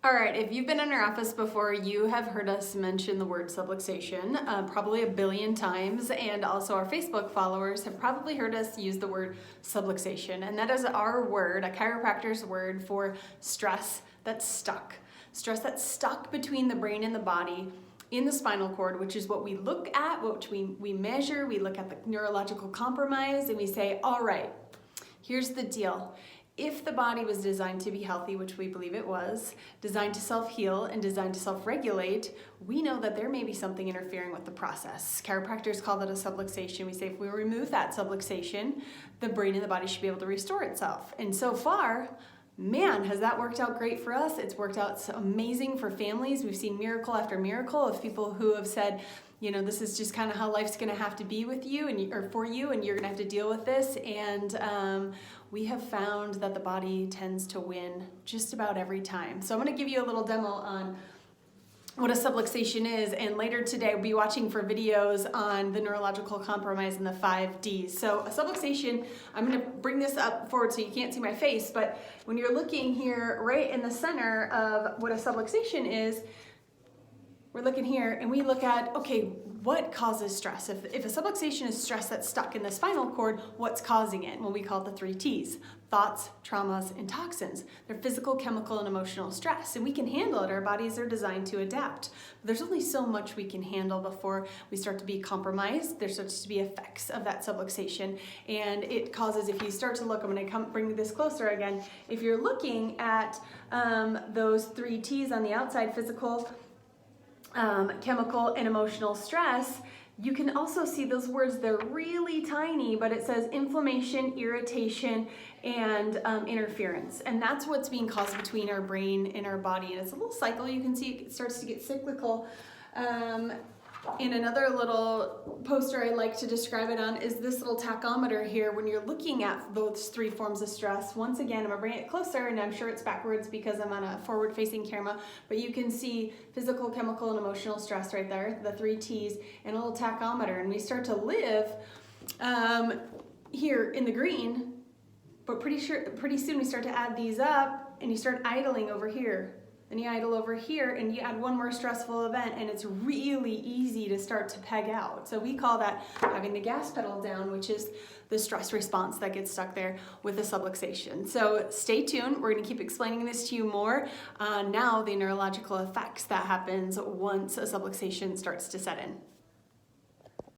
All right, if you've been in our office before, you have heard us mention the word subluxation probably a billion times, and also our Facebook followers have probably heard us use the word subluxation, and that is our word, a chiropractor's word for stress that's stuck. Stress that's stuck between the brain and the body in the spinal cord, which is what we look at, which we measure. We look at the neurological compromise and we say, all right, here's the deal. If the body was designed to be healthy, which we believe it was, designed to self-heal and designed to self-regulate, we know that there may be something interfering with the process. Chiropractors call that a subluxation. We say if we remove that subluxation, the brain and the body should be able to restore itself. And so far, man, has that worked out great for us. It's worked out amazing for families. We've seen miracle after miracle of people who have said, you know, this is just kind of how life's going to have to be with you or for you, and you're going to have to deal with this. And we have found that the body tends to win just about every time. So I'm going to give you a little demo on what a subluxation is, and later today we'll be watching for videos on the neurological compromise and the 5 Ds. So a subluxation, I'm going to bring this up forward so you can't see my face, but when you're looking here right in the center of what a subluxation is, we're looking here and we look at, okay, what causes stress? If a subluxation is stress that's stuck in the spinal cord, what's causing it? Well, we call it the 3 Ts: thoughts, traumas, and toxins. They're physical, chemical, and emotional stress, and we can handle it. Our bodies are designed to adapt. But there's only so much we can handle before we start to be compromised. There starts to be effects of that subluxation, and it causes, if you start to look, I'm going to bring this closer again. If you're looking at those 3 Ts on the outside, physical, chemical, and emotional stress, you can also see those words. They're really tiny, but it says inflammation, irritation, and interference. And that's what's being caused between our brain and our body. And it's a little cycle. You can see it starts to get cyclical. In another little poster I like to describe it on is this little tachometer here. When you're looking at those 3 forms of stress, once again, I'm gonna bring it closer, and I'm sure it's backwards because I'm on a forward-facing camera, but you can see physical, chemical, and emotional stress right there, the 3 Ts, and a little tachometer. And we start to live here in the green, but pretty soon we start to add these up, and you start idling over here. Then you idle over here and you add one more stressful event, and it's really easy to start to peg out. So we call that having the gas pedal down, which is the stress response that gets stuck there with a subluxation. So stay tuned. We're going to keep explaining this to you more. Now the neurological effects that happens once a subluxation starts to set in.